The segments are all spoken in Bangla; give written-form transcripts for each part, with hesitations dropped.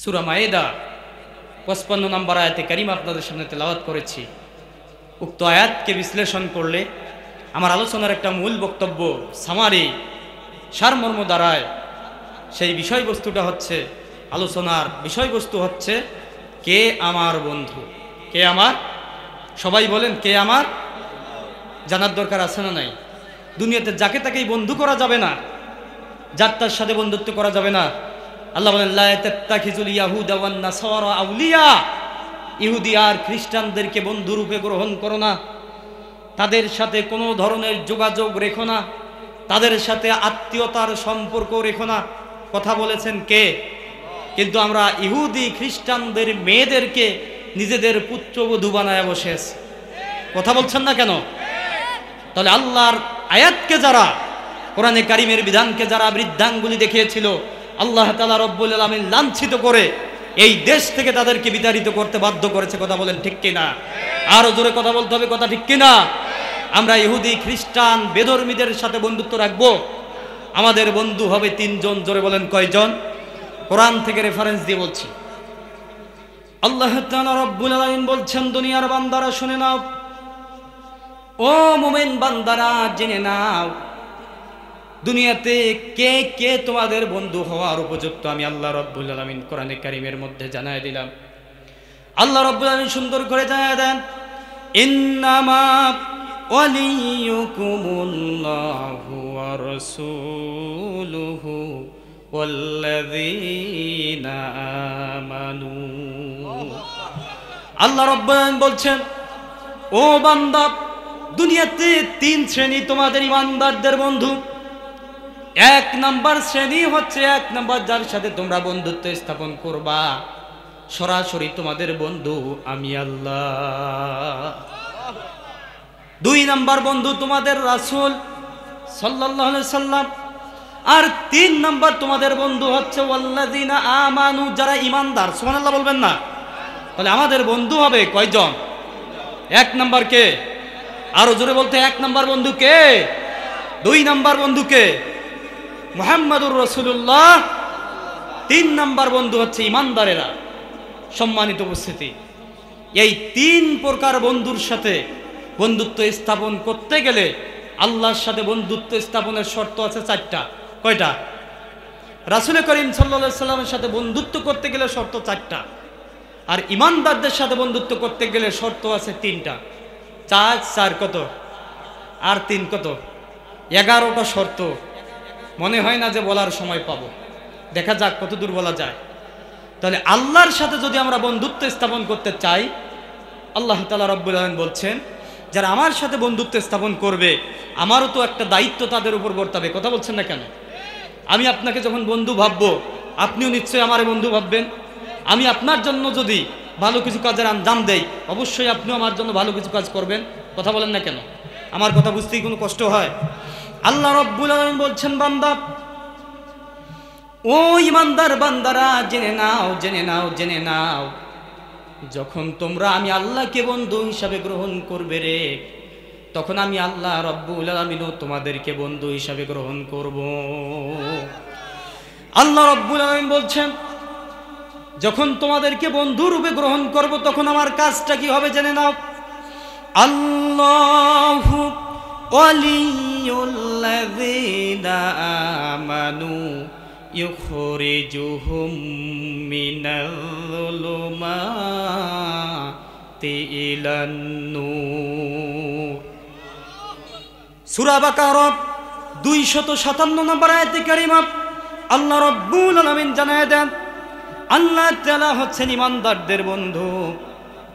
সূরা মায়েদা 55 নম্বর আয়াতে কারিমা আপনাদের সামনে তেলাওয়াত করেছি। উক্ত আয়াতকে বিশ্লেষণ করলে আমার আলোচনার একটা মূল বক্তব্য সামারি সারমর্ম দাঁড়ায়। সেই বিষয়বস্তুটা হচ্ছে, আলোচনার বিষয়বস্তু হচ্ছে কে আমার বন্ধু, কে আমার, সবাই বলেন কে আমার। জানার দরকার আছে না নাই? দুনিয়াতে যাকে তাকেই বন্ধু করা যাবে না, যার তার সাথে বন্ধুত্ব করা যাবে না। আল্লাহ বলেন লা তাত্তাখিজুল ইয়াহুদা ওয়ান নাসারা আউলিয়া, ইহুদি আর খ্রিস্টানদেরকে বন্ধুরূপে গ্রহণ করো না, তাদের সাথে কোনো ধরনের যোগাযোগ রেখো না, তাদের সাথে আত্মীয়তার সম্পর্ক রেখো না। কথা বলেছেন কে? কিন্তু আমরা ইহুদি খ্রিস্টানদের মেয়েদেরকে নিজেদের পুত্রবধূ বানায় বসে আছি। কথা বলছেন না কেন? তাহলে আল্লাহর আয়াতকে যারা, কোরআনে কারিমের বিধানকে যারা বৃদ্ধাঙ্গুলি দেখিয়েছিল, আল্লাহ তাআলা রব্বুল আলামিন লাঞ্ছিত করে এই দেশ থেকে তাদেরকে বিতাড়িত করতে বাধ্য করেছে। কথা বলেন ঠিক কিনা? আরো জোরে কথা বলতে হবে, কথা ঠিক কিনা? আমরা ইহুদি খ্রিস্টান বেধর্মীদের সাথে বন্ধুত্ব রাখবো? আমাদের বন্ধু হবে তিনজন। জোরে বলেন কয়জন? কোরআন থেকে রেফারেন্স দিয়ে বলছি। আল্লাহ তাআলা রব্বুল আলামিন বলছেন, দুনিয়ার বান্দারা শুনে নাও, ও মুমিন বান্দারা জেনে নাও, দুনিয়াতে কে কে তোমাদের বন্ধু হওয়ার উপযুক্ত আমি আল্লাহ রব্বুল আলামিন কোরআনে কারীমের মধ্যে জানায় দিলাম। আল্লাহ রব্বুল আলামিন সুন্দর করে জানায় দেন, ইন্নামা ওয়ালিয়ুকুমুল্লাহু ওয়া রাসূলুহু ওয়াল্লাযীনা আমানু। আল্লাহ রব্বুল আলামিন বলছেন, ও বান্দা, দুনিয়াতে তিন শ্রেণী তোমাদের ইমানদারদের বন্ধু। এক নাম্বার শ্রেণী হচ্ছে, এক নাম্বার যার সাথে তোমরা বন্ধুত্ব স্থাপন করবা, সরাসরি তোমাদের বন্ধু আমি আল্লাহ। দুই নাম্বার বন্ধু তোমাদের রাসূল সাল্লাল্লাহু আলাইহি সাল্লাম। আর তিন নাম্বার তোমাদের বন্ধু হচ্ছে ওয়াল্লাযিনা আমানু, যারা ইমানদার। সুবহানাল্লাহ বলবেন না? তাহলে আমাদের বন্ধু হবে কয়জন? এক নাম্বার কে? আরো জোরে বলতে, এক নাম্বার বন্ধু কে? দুই নাম্বার বন্ধু কে? মুহাম্মাদুর রাসূলুল্লাহ। তিন নাম্বার বন্ধু হচ্ছে ইমানদারেরা। সম্মানিত উপস্থিতি, এই তিন প্রকার বন্ধুর সাথে বন্ধুত্ব স্থাপন করতে গেলে আল্লাহর সাথে বন্ধুত্ব স্থাপনের শর্ত আছে চারটা। কয়টা? রাসূল করিম সাল্লাল্লাহু আলাইহি সাল্লামের সাথে বন্ধুত্ব করতে গেলে শর্ত চারটা, আর ইমানদারদের সাথে বন্ধুত্ব করতে গেলে শর্ত আছে তিনটা। চার চার কত? আর তিন কত? 11টা শর্ত। মনে হয় না যে বলার সময় পাবো, দেখা যাক কত দূর বলা যায়। তাহলে আল্লাহর সাথে যদি আমরা বন্ধুত্ব স্থাপন করতে চাই, আল্লাহ তাআলা রব্বুল আলামিন বলছেন, যারা আমার সাথে বন্ধুত্ব স্থাপন করবে, আমারও তো একটা দায়িত্ব তাদের উপর বর্তাবে। কথা বলছেন না কেন? আমি আপনাকে যখন বন্ধু ভাববো, আপনিও নিশ্চয়ই আমার বন্ধু ভাববেন। আমি আপনার জন্য যদি ভালো কিছু কাজের আঞ্জাম দেই, অবশ্যই আপনিও আমার জন্য ভালো কিছু কাজ করবেন। কথা বলেন না কেন? আমার কথা বুঝতেই কোনো কষ্ট হয়? আল্লাহ রব্বুল আলামিন বলছেন, বান্দা, ও ইমানদার বান্দারা, জেনে নাও, জেনে নাও, জেনে নাও, যখন তোমরা আমি আল্লাহকে বন্ধু হিসাবে গ্রহণ করবে রে, তখন আমি আল্লাহ রব্বুল আলামিনও তোমাদেরকে বন্ধু হিসাবে গ্রহণ করব। আল্লাহ রব্বুল আলামিন বলছেন, যখন তোমাদেরকে বন্ধু রূপে গ্রহণ করব, তখন আমার কাজটা কি হবে জেনে নাও। আল্লাহু ওয়ালিয়ুল্লাযীনা আমানু ইউখরিজুহুম মিনাল-যুলুমাতি ইলান-নূর। সূরা বাকারা 257 নম্বর আয়াতে কারিমা আল্লাহ রাব্বুল আলামিন জানায় দেন, আল্লাহ তাআলা হচ্ছেন ইমানদারদের বন্ধু।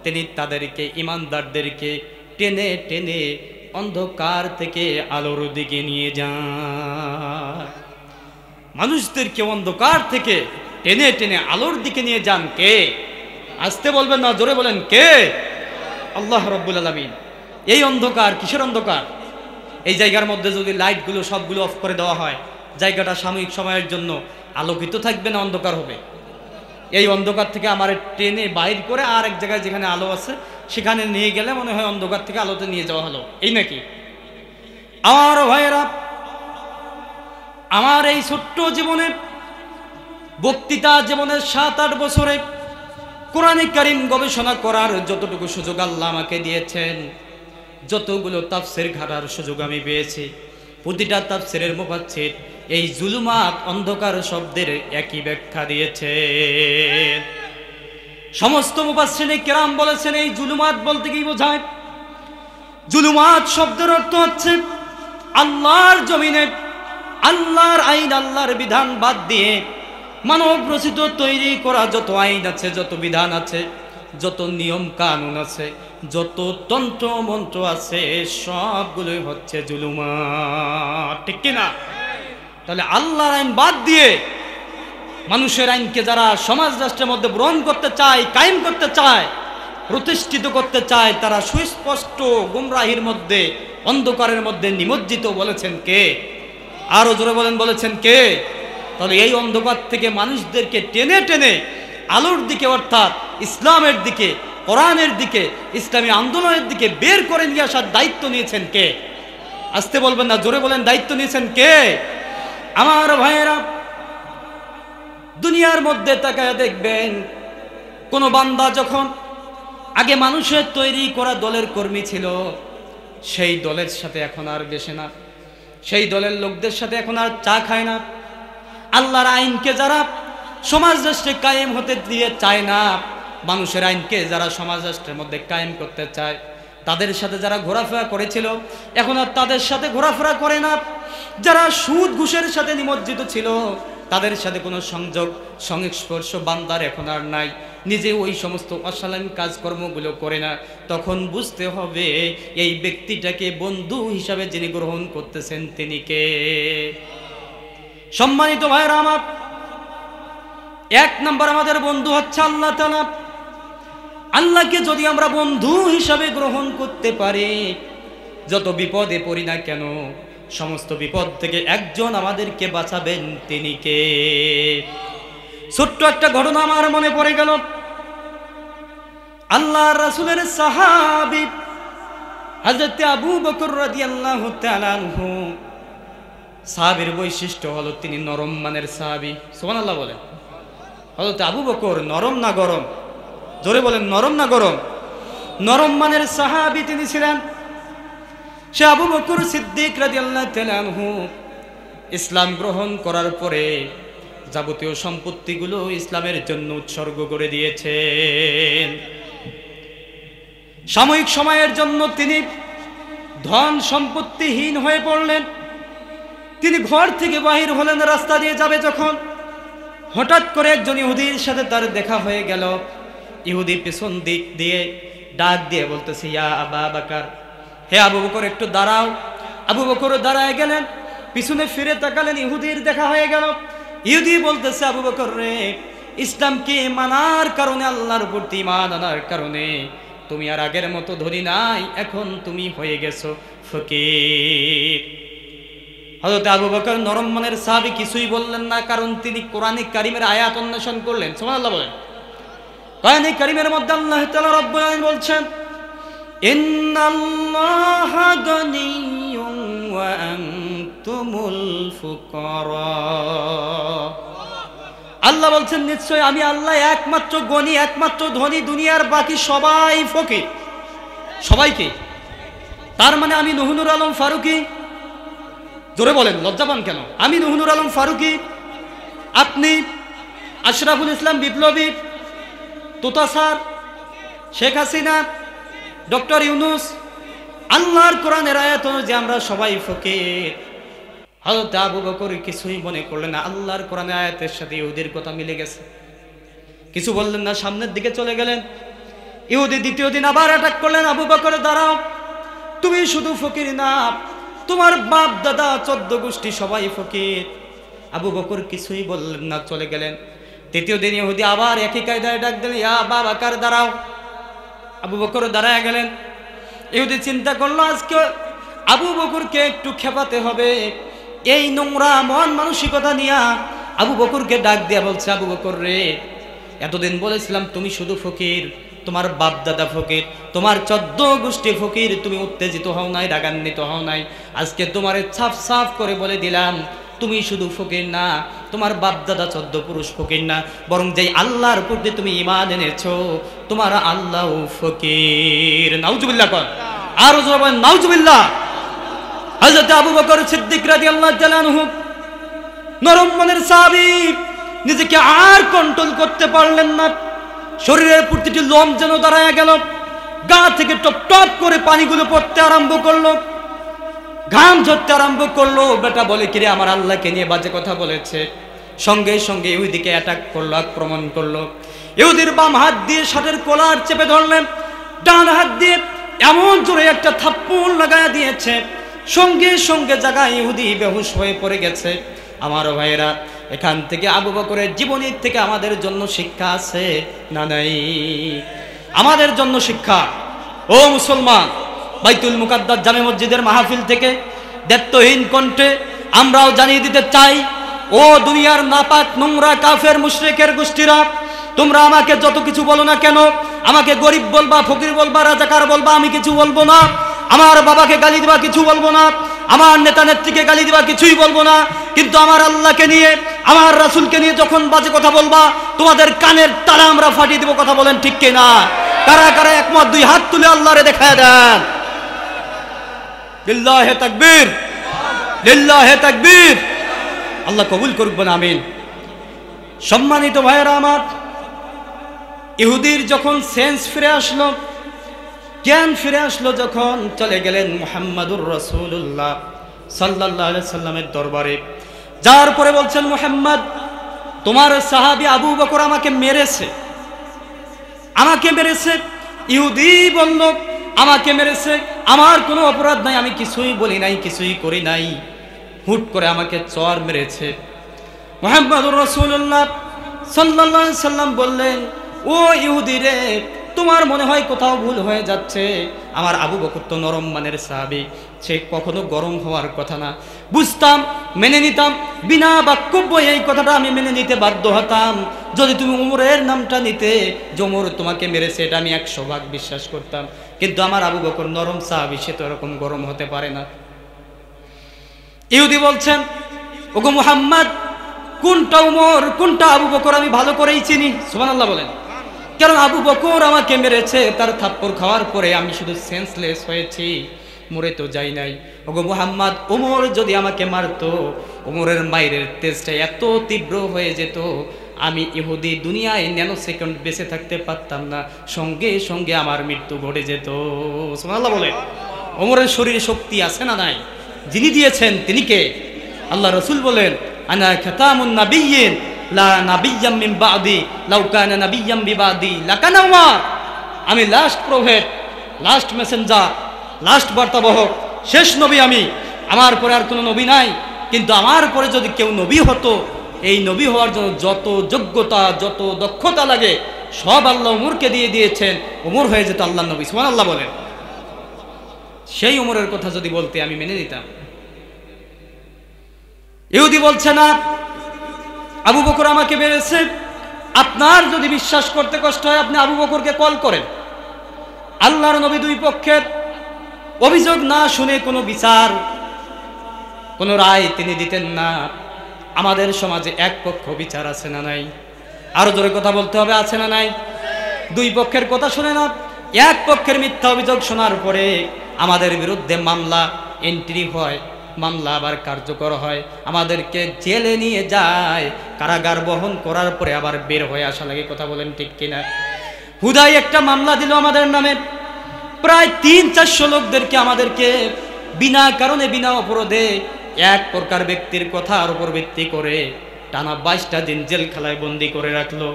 তিনি তাদেরকে, ইমানদারদেরকে টেনে টেনে অন্ধকার থেকে আলোর দিকে নিয়ে যান। মানুষদেরকে অন্ধকার থেকে টেনে টেনে আলোর দিকে নিয়ে যান কে? আসতে বলবেন না, জোরে বলেন কে? আল্লাহ রাব্বুল আলামিন। এই অন্ধকার কিসের অন্ধকার? এই জায়গার মধ্যে যদি লাইটগুলো সবগুলো অফ করে দেওয়া হয়, জায়গাটা সাময়িক সময়ের জন্য আলোকিত থাকবে না অন্ধকার হবে? এই অন্ধকার থেকে আমার টেনে বাইর করে আর এক জায়গায় যেখানে আলো আছে সেখানে নিয়ে গেলে মনে হয় অন্ধকার থেকে আলোতে নিয়ে যাওয়া হলো, এই নাকি? আমার ভাইয়েরা, আমার এই ছোট্ট জীবনে বক্তৃতা জীবনের 7-8 বছরে কোরআনে কারীম গবেষণা করার যতটুকু সুযোগ আল্লাহ আমাকে দিয়েছেন, যতগুলো তাফসীর ঘাটার সুযোগ আমি পেয়েছি, প্রতিটা তাফসীরের মুফাসসির এই জুলুমাত অন্ধকার শব্দের একই ব্যাখ্যা দিয়েছে। সমস্ত মুফাসসিরে কেরাম বলেছেন এই জুলুমাত বলতে কি বোঝায়? জুলুমাত শব্দের অর্থ হচ্ছে আল্লাহর জমিনে আল্লাহর আইন, আল্লাহর বিধান বাদ দিয়ে মানব রচিত তৈরি করা যত আইন আছে, যত বিধান আছে, যত নিয়ম কানুন আছে, যত তন্ত্র মন্ত্র আছে, সবগুলোই হচ্ছে জুলুমাত, ঠিক কিনা? তাহলে আল্লাহর আইন বাদ দিয়ে মানুষের আইনকে যারা সমাজ রাষ্ট্রের মধ্যে গ্রহণ করতে চায়, কায়েম করতে চায়, প্রতিষ্ঠিত করতে চায়, তারা সুস্পষ্ট গুমরাহির মধ্যে, অন্ধকারের মধ্যে নিমজ্জিত। বলেছেন কে? আরো জোরে বলেন, বলেছেন কে? তাহলে এই অন্ধকার থেকে মানুষদেরকে টেনে টেনে আলোর দিকে, অর্থাৎ ইসলামের দিকে, কোরআনের দিকে, ইসলামী আন্দোলনের দিকে বের করে নিয়ে আসার দায়িত্ব নিয়েছেন কে? আসতে বলবেন না, জোরে বলেন, দায়িত্ব নিয়েছেন কে? আমার ভাইয়েরা, দুনিয়ার মধ্যে তাকায় দেখবেন কোন বান্দা যখন আগে মানুষের তৈরি করা দলের কর্মী ছিল, সেই দলের সাথে এখন আর বেশে না, সেই দলের লোকদের সাথে এখন আর চা খায় না। আল্লাহর আইনকে যারা সমাজ রাষ্ট্রে কায়েম হতে দিয়ে চায় না, মানুষের আইনকে যারা সমাজ রাষ্ট্রের মধ্যে কায়েম করতে চায়, তাদের সাথে যারা ঘোরাফেরা করেছিল এখন আর তাদের সাথে ঘোরাফেরা করে না। যারা সুদ ঘুষের সাথে নিমজ্জিত ছিল, তাদের সাথে কোনো সংযোগ সংস্পর্শ বান্দার এখন আর নাই। নিজে ওই সমস্ত অশালীন কাজকর্মগুলো করে না। তখন বুঝতে হবে এই ব্যক্তিটাকে বন্ধু হিসাবে যিনি গ্রহণ করতেছেন তিনি কে। সম্মানিত ভাইরা আমার, 1 নম্বর আমাদের বন্ধু হচ্ছে আল্লাহ তাআলা। আল্লাহকে যদি আমরা বন্ধু হিসাবে গ্রহণ করতে পারি, যত বিপদে পড়ি না কেন, সমস্ত বিপদ থেকে একজন আমাদেরকে বাঁচাবেন, তিনি কে? ছোট্ট একটা ঘটনা আমার মনে পড়ে গেল। আল্লাহর রাসূলের সাহাবী হযরত আবু বকর রাদিয়াল্লাহু তাআলা আনহু, সাহাবীর বৈশিষ্ট্য হলো তিনি নরম মানের সাহাবী। সুবহানাল্লাহ বলেন। হযরত আবু বকর নরম না গরম? জোরে বলেন, নরম না গরম? নরম মানের সাহাবী তিনি ছিলেন। সে আবু বকর সিদ্দিক রাদিয়াল্লাহু তাআলা আনহু ইসলাম গ্রহণ করার পরে যাবতীয় সম্পত্তিগুলো ইসলামের জন্য উৎসর্গ করে দিয়েছেন। সাময়িক সময়ের জন্য তিনি ধন সম্পত্তিহীন হয়ে পড়লেন। তিনি ঘর থেকে বাহির হলেন, রাস্তা দিয়ে যাবে যখন, হঠাৎ করে একজন ইহুদির সাথে তার দেখা হয়ে গেল। ইহুদি পেছন দিক দিয়ে ডাক দিয়ে বলতেছে, ইয়া আবা বকর, হে আবু বকর একটু দাঁড়াও। আবু বকর দাঁড়ায় গেলেন, পিছনে ফিরে তাকালেন, ইহুদির দেখা হয়ে গেল। ইহুদি বলতেছে, আবু বকর রে, ইসলামকে মানার কারণে, আল্লাহর প্রতি ঈমান আনার কারণে তুমি আর আগের মতো ধনী নাই, এখন তুমি হয়ে গেছো ফকির। হযরত আবু বকর নরম মনের সাহাবী কিছুই বললেন না, কারণ তিনি কোরআনে কারীমের আয়াত অন্বেষণ করলেন। সুবহানাল্লাহ বলেন। কোরআনে কারীমের মধ্যে আল্লাহ তাআলা রব্বুল আলামিন বলছেন, ইন্নাল্লাহা গানিয়্যুন ওয়া আনতুমুল ফুকারা। আল্লাহ বলছেন, নিশ্চয় আমি আল্লাহ একমাত্র গনি, একমাত্র ধনী, দুনিয়ার বাকি সবাই ফকির। সবাইকে, তার মানে আমি নুহুনুর আলম ফারুকী, জোরে বলেন, লজ্জা পান কেন? আমি নুহুনুর আলম ফারুকী, আপনি আশরাফুল ইসলাম বিপ্লবী, তোতা স্যার, শেখ হাসিনা, ডক্টর ইউনুস, আল্লাহর কোরআনের আয়াত অনুযায়ী আমরা সবাই ফকির। হযরত আবু বকর কিছুই মনে করলেন না, আল্লাহর কোরআনের আয়াতের সাথে ইহুদির কথা মিলে গেছে। কিছু বললেন না, সামনের দিকে চলে গেলেন। ইহুদি দ্বিতীয় দিন আবার অ্যাটাক করলেন, আবু বকর দাঁড়াও, তুমি শুধু ফকির না, তোমার বাপ দাদা 14 গোষ্ঠী সবাই ফকির। আবু বকর কিছুই বললেন না, চলে গেলেন। তৃতীয় দিন ইহুদি আবার একই কায়দায় ডাক দিলেন, ইয়া আবা বকর দাঁড়াও। আবু বকর দাঁড়ায় গেলেন। ইহুদি চিন্তা করলো, আজকে আবু বকরকে একটু খেপাতে হবে। এই নোংরা মন মানসিকতা নিয়ে আবু বকরকে ডাক দিয়া বলছে, আবু বকর রে, এতদিন বলেছিলাম তুমি শুধু ফকির, তোমার বাপ দাদা ফকির, তোমার 14 গোষ্ঠী ফকির, তুমি উত্তেজিত হও নাই, রাগান্বিত হও নাই। আজকে তোমারে সাফ সাফ করে বলে দিলাম, তুমি শুধু ফকির না, তোমার বাপ দাদা 14 পুরুষ ফকির না, বরং যেই আল্লাহর প্রতি তুমি ঈমান এনেছো তোমার আল্লাহ ফকির। নাউজুবিল্লাহ কর, আর জোরে বলেন নাউজুবিল্লাহ। হযরত আবু বকর সিদ্দিক রাদিয়াল্লাহু তাআলা আনহু নরম মনের সাহাবী, নিজেকে আর কন্ট্রোল করতে পারলেন না। শরীরের প্রতিটি লোম যেন দাঁড়ায় গেল, গা থেকে টপ টপ করে পানিগুলো পড়তে আরম্ভ করলো, ঘাম ঝরতে আরম্ভ করলো। বেটা বলে কিরে আমার আল্লাহকে নিয়ে বাজে কথা বলেছে। সঙ্গে সঙ্গে ইহুদিকে অ্যাটাক করলো, আক্রমণ করলো। ইহুদির বাম হাত দিয়ে শার্টের কলার চেপে ধরলেন, ডান হাত দিয়ে এমন জোরে একটা থাপ্পড় লাগায়া দিয়েছে, সঙ্গে সঙ্গে জায়গায় ইহুদি বেহুশ হয়ে পড়ে গেছে। আমার ভাইয়েরা, এখান থেকে আবু বকরের জীবনীর থেকে আমাদের জন্য শিক্ষা আছে না নাই? আমাদের জন্য শিক্ষা। ও মুসলমান, বাইতুল মুকাদ্দাস জামে মসজিদের মাহফিল থেকে দায়িত্বহীন কণ্ঠে আমরাও জানিয়ে দিতে চাই, ও দুনিয়ার নাপাক নোংরা কাফের মুশরিকের গোষ্ঠীরা, তোমরা আমাকে যত কিছু বলো না কেন, আমাকে গরিব বলবা, ফকির বলবা, রাজাকার বলবা, আমি কিছু বলবো না। আমার বাবাকে গালি দিবা, কিছু বলবো না। আমার নেতা নেত্রীকে গালি দিবা, কিছুই বলবো না। কিন্তু আমার আল্লাহকে নিয়ে, আমার রাসূলকে নিয়ে যখন বাজে কথা বলবা, তোমাদের কানের তালা আমরা ফাটিয়ে দেব। কথা বলেন ঠিক কিনা? কারা কারা একমত? দুই হাত তুলে আল্লাহরে দেখায় দেন। লিল্লাহে তাকবীর, লিল্লাহে তাকবীর। আল্লাহ কবুল করবেন, আমিন। সম্মানিত ভাইয়েরা আমার, ইহুদির যখন সেন্স ফিরে আসলো, জ্ঞান ফিরে আসলো, যখন চলে গেলেন মুহাম্মাদুর রাসূলুল্লাহ সাল্লাল্লাহু আলাইহি সাল্লামের দরবারে। যার পরে বলছেন, মুহাম্মদ, তোমার সাহাবী আবু বকর আমাকে মেরেছে, আমাকে মেরেছে। ইহুদি বলল, আমাকে মেরেছে, আমার কোনো অপরাধ নাই, আমি কিছুই বলি নাই, কিছুই করি নাই, হুট করে আমাকে চর মেরেছে। মুহাম্মাদুর রাসূলুল্লাহ সাল্লাল্লাহু আলাইহি সাল্লাম বললেন, ও ইহুদি রে, তোমার মনে হয় কোথাও ভুল হয়ে যাচ্ছে। আমার আবু বকর তো নরম মানের সাহাবী, সে কখনো গরম হওয়ার কথা না। বুঝতাম, মেনে নিতাম, বিনা বাক্যব্য এই কথাটা আমি মেনে নিতে বাধ্য হতাম। যদি তুমি উমরের নামটা নিতে, যে উমর তোমাকে মেরেছে, এটা আমি 100 ভাগ বিশ্বাস করতাম। কিন্তু আমার আবু বকর নরম সাহাবী, সে তো এরকম গরম হতে পারে না। ইহুদি বলছেন, ওগো মুহাম্মদ, কোনটা উমর কোনটা আবু বকর আমি ভালো করেই চিনি। সুবহানাল্লাহ বলেন। কারণ আবু বকর আমাকে মেরেছে, তার থাপ্পড় খাওয়ার পরে আমি শুধু সেন্সলেস হয়েছি, মরে তো যাই নাই। ওগো মুহাম্মদ, ওমর যদি আমাকে মারতো, ওমরের মায়ের তেজটা এত তীব্র হয়ে যেত, আমি ইহুদি দুনিয়ায় ন্যানো সেকেন্ড বেঁচে থাকতে পারতাম না, সঙ্গে সঙ্গে আমার মৃত্যু ঘটে যেত। সুবহানাল্লাহ বলেন। ওমরের শরীরে শক্তি আছে না নাই? যিনি দিয়েছেন তিনি কে? আল্লাহ রাসূল বলেন, আনা খাতামুন নাবিয়্যিন লা নাবিয়্যাম মিন বাদি লাউ কানা নাবিয়্যাম বিবাদি লাকানা উমর। আমি last prophet, last messenger, last বার্তাবাহক, শেষ নবী আমি। আমার পরে আর কোনো নবী নাই। কিন্তু আমার পরে যদি কেউ নবী হতো, এই নবী হওয়ার জন্য যত যোগ্যতা, যত দক্ষতা লাগে, সব আল্লাহ উমরকে দিয়ে দিয়েছেন। উমর হয়ে যেত আল্লাহর নবী। সুবহানাল্লাহ বলেন। সেই উমরের কথা যদি বলতে আমি মেনে নিতাম। ইহুদি বলছে না, আবু বকর আমাকে মেরেছে। আপনার যদি বিশ্বাস করতে কষ্ট হয়, আপনি আবু বকরকে কল করেন। আল্লাহর নবী দুই পক্ষের অভিযোগ না শুনে কোনো বিচার, কোনো রায় তিনি দিতেন না। আমাদের সমাজে এক পক্ষ বিচার আছে না নাই? আরো জোরে কথা বলতে হবে, আছে না নাই? দুই পক্ষের কথা শুনে না, এক পক্ষের মিথ্যা অভিযোগ শোনার পরে আমাদের বিরুদ্ধে মামলা এন্ট্রি হয়, মামলা আবার কার্যকর হয়, আমাদেরকে জেলে নিয়ে যায়, কারাগার বহন করার পরে আবার বের হয়ে আসা লাগে। কথা বলেন ঠিক কিনা? হুদাই একটা মামলা দিল আমাদের নামে, প্রায় 300-400 লোকদেরকে আমাদেরকে বিনা কারণে, বিনা অপরাধে, এক প্রকার ব্যক্তির কথার উপর ভিত্তি করে টানা 22টা দিন জেলখানায় বন্দি করে রাখলো।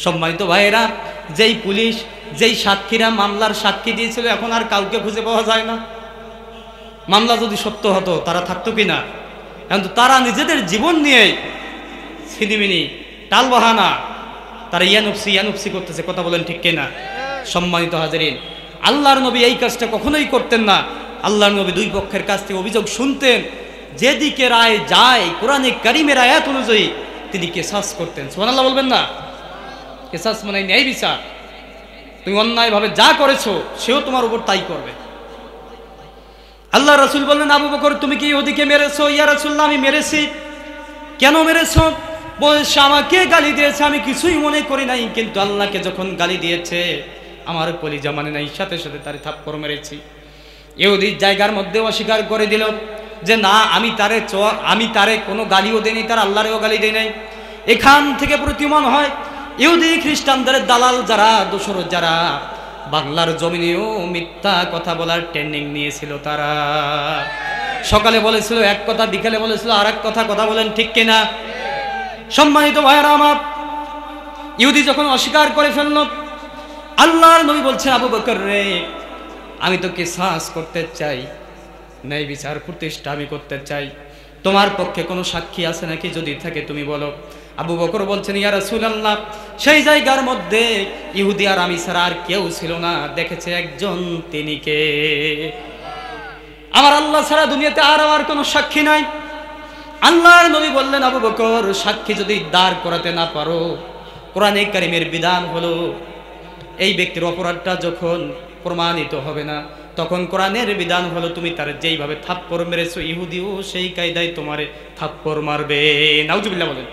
সম্মানিত ভাইয়েরা, যেই পুলিশ, যেই সাক্ষীরা মামলার সাক্ষী দিয়েছিল, এখন আর কাউকে খুঁজে পাওয়া যায় না। মামলা যদি সত্য হতো তারা থাকতো কিনা? কিন্তু তারা নিজেদের জীবন নিয়ে ছিনিমিনি টালবাহানা, তারা ইয়ানুফসি করতেছে। কথা বলেন ঠিক কিনা? সম্মানিত হাজিরিন, আল্লাহর নবী এই কাজটা কখনোই করতেন না। আল্লাহর নবী দুই পক্ষের কাছ থেকে অভিযোগ শুনতেন, যেদিকে রায় যায় কোরআনে কারিমের আয়াত অনুযায়ী তিনি কেসাস করতেন। সুবহানাল্লাহ বলবেন না? কেসাস মানে ন্যায় বিচার। তুমি অন্যায়ভাবে যা করেছো, সেও তোমার উপর তাই করবে। আল্লাহ রাসূল বললেন, আবু বকর তুমি কি ইহুদিকে মেরেছো? ইয়া রাসূলুল্লাহ, আমি মেরেছি। কেন মেরেছো? বলছে আমাকে গালি দিয়েছে, আমি কিছুই মনে করি নাই, কিন্তু আল্লাহকে যখন গালি দিয়েছে আমার কলিজা মানে নাই, সাথে সাথে তারে থাপ্পড় মেরেছি। ইহুদির জায়গার মধ্যে অস্বীকার করে দিল যে না, আমি তারে কোনো গালিও দেইনি, তার আল্লাহরেও গালি দেই নাই। এখান থেকে প্রতীয়মান হয় ইহুদি খ্রিস্টানদের দালাল যারা, দোসর যারা বাংলার জমিনেও মিথ্যা কথা বলার ট্রেনিং নিয়েছিল। তারা সকালে বলেছিল এক কথা, বিকেলে বলেছিল আর এক কথা। কথা বলেন ঠিক কিনা? সম্মানিত ভাইয়েরা আমার, ইহুদি যখন অস্বীকার করে ফেলল, আল্লাহর নবী বলছেন আবু বকর রে, আমি তো কিসাস করতে চাই, ন্যায় বিচার প্রতিষ্ঠা আমি করতে চাই, তোমার পক্ষে কোনো সাক্ষী আছে নাকি? যদি থাকে তুমি বলো। আবু বকর বলছেন ইয়া রাসূলুল্লাহ, সেই জায়গার মধ্যে ইহুদি আর আমি ছাড়া আর কেউ ছিল না, দেখেছে একজন, তিনি কে? আমার আল্লাহ ছাড়া দুনিয়াতে আর আমার কোনো সাক্ষী নাই। আল্লাহর নবী বললেন আবু বকর, সাক্ষী যদি দাঁড় করাতে না পারো, কোরআনে কারিমের বিধান হলো এই ব্যক্তির অপরাধটা যখন প্রমাণিত হবে না, তখন কোরআনের বিধান হলো তুমি তার যেইভাবে থাপ্পড় মেরেছো, ইহুদিও সেই কায়দায় তোমারে থাপ্পড় মারবে। নাউজুবিল্লাহ বলেন।